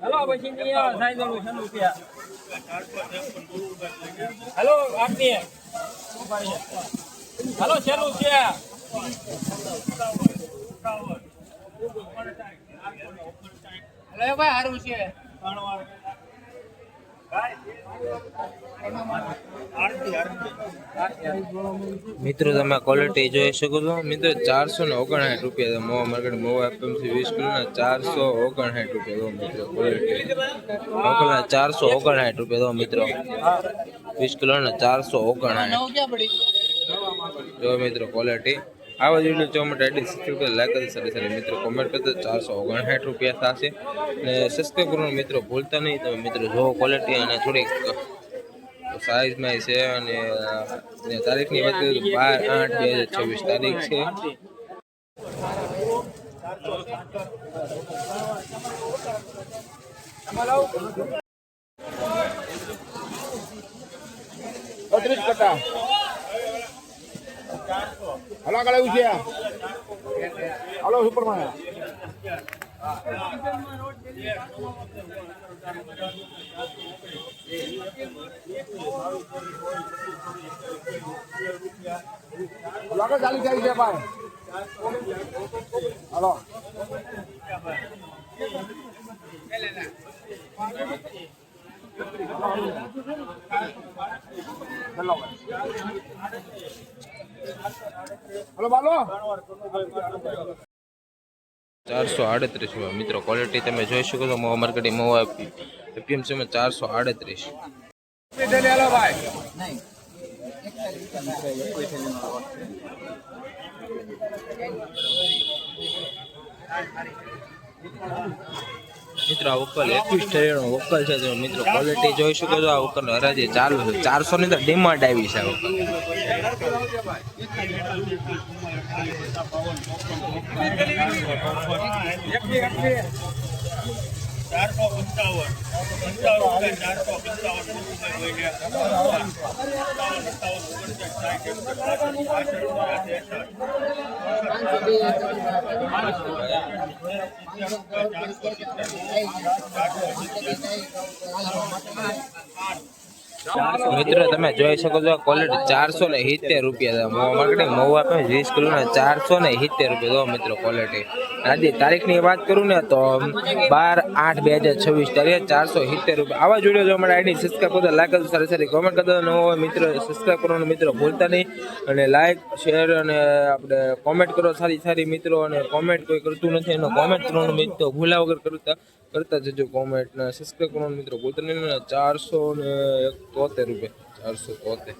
hello बचिंदी size वालों चलो क्या हेलो आपने हेलो चलो क्या हेलो भाई हारू છે મિત્રો તમે ક્વોલિટી જોઈ શકો છો મિત્રો 459 રૂપિયા મોવા માર્કેટ મોવા એફએમસી 20 કિલોના 459 રૂપિયા મિત્રો ક્વોલિટી મોકલા 459 રૂપિયા મિત્રો 20 કિલોના 459 જો મિત્રો ક્વોલિટી આવા જ વિડીયો જોવા માટે આઈડી સબસ્ક્રાઇબ કરી લાઈક કરી સારી મિત્રો કોમેન્ટ કરજો 459 રૂપિયા થશે અને સબસ્ક્રાઇબ કરવાનું મિત્રો ભૂલતા નહીં તમે મિત્રો જો ક્વોલિટી અને થોડીક साइज में से तारीख की बात करें तो 12/8/2026 तारीख से हलो कल हलो सुपरमैन लगा चाली चाहिए भाई हेलो हेलो बालो 438 મિત્રો ક્વોલિટી તમે જોઈ શકો છો મોવા માર્કેટિંગ મોવા એપીએમસી માં 438 ले लो भाई नहीं મિત્રો આ વકલ 21 નો વકલ છે તમે મિત્રો ક્વોલિટી જોઈ શકો છો આ વકલ હરાજી ચાલુ છે 400 ની તો ડિમાન્ડ આવી છે આ વકલ મિત્રો તમે જોઈ શકો છો ક્વોલિટી 470 રૂપિયા મોવા માર્કેટિંગ મોવા આપે 20 કિલોના 470 રૂપિયા મિત્રો ક્વોલિટી આજે તારીખની વાત કરું ને તો 12/8/2026 તારીખે 470 રૂપિયા આવા વિડિયો જો અમારા આઈડી સબસ્ક્રાઇબ કરો લાઈક કરો સારી કોમેન્ટ કરો નવો હોય મિત્રો સબસ્ક્રાઇબ કરવાનું મિત્રો ભૂલતા નહીં અને લાઈક શેર અને આપણે કોમેન્ટ કરો સારી મિત્રો અને કોમેન્ટ કોઈ કરતું નથી એનો કોમેન્ટ કરવાનું મિત્રો ભૂલા વગર કરતા જજો કોમેન્ટ ને સબસ્ક્રાઇબ કરવાનું મિત્રો ભૂલતા નહીં 473 રૂપિયા 473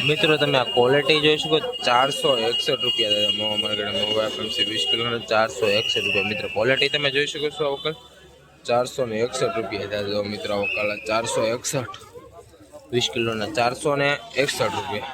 મિત્રો તમે આ ક્વોલિટી જોઈ શકો 461 રૂપિયા મોવા માર્કેટ મોવા એફએમસી 20 કિલોના 461 રૂપિયા મિત્રો ક્વોલિટી તમે જોઈ શકો છો વકલ 461 રૂપિયા થાય મિત્રો વકલ 461 20 કિલોના 461 રૂપિયા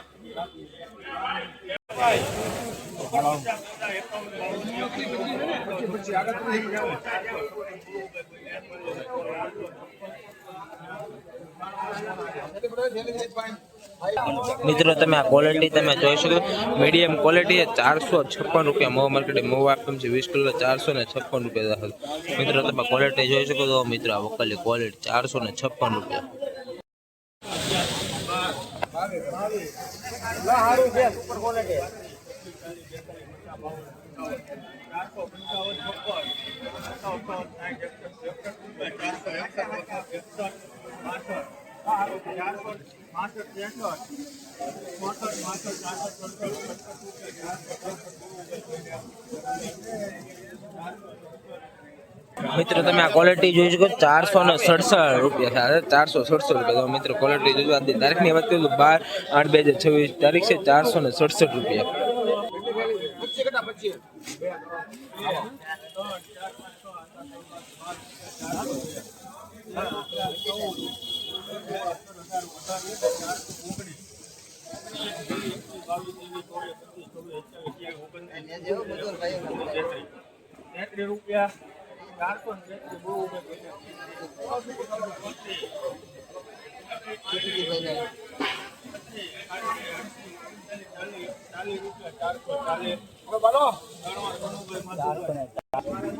મિત્રો તમે આ ક્વોલિટી તમે જોઈ શકો મીડિયમ ક્વોલિટી 456 રૂપિયા મોવા માર્કેટ મોવા એફએમસી 20 કિલો 456 રૂપિયા મિત્રો તમે ક્વોલિટી જોઈ શકો તો મિત્રો આ વકલની ક્વોલિટી 456 રૂપિયા હારું છે સુપર ક્વોલિટી મિત્રો તમે આ ક્વોલિટી જોઈ શકો 467 રૂપિયા છે 467 રૂપિયા મિત્રો ક્વોલિટી જોજો આજની તારીખની વાત કરું તો 12/8/2026 તારીખ છે 467 રૂપિયા છે રૂપિયા 440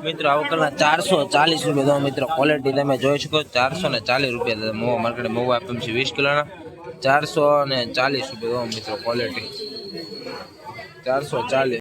મિત્રો આ વખતના 440 રૂપિયા મિત્રો ક્વોલિટી તમે જોઈ શકો 440 રૂપિયા મોવા માર્કેટ મોવા એપીએમસી 20 કિલોના 440 રૂપિયા મિત્રો ક્વોલિટી 440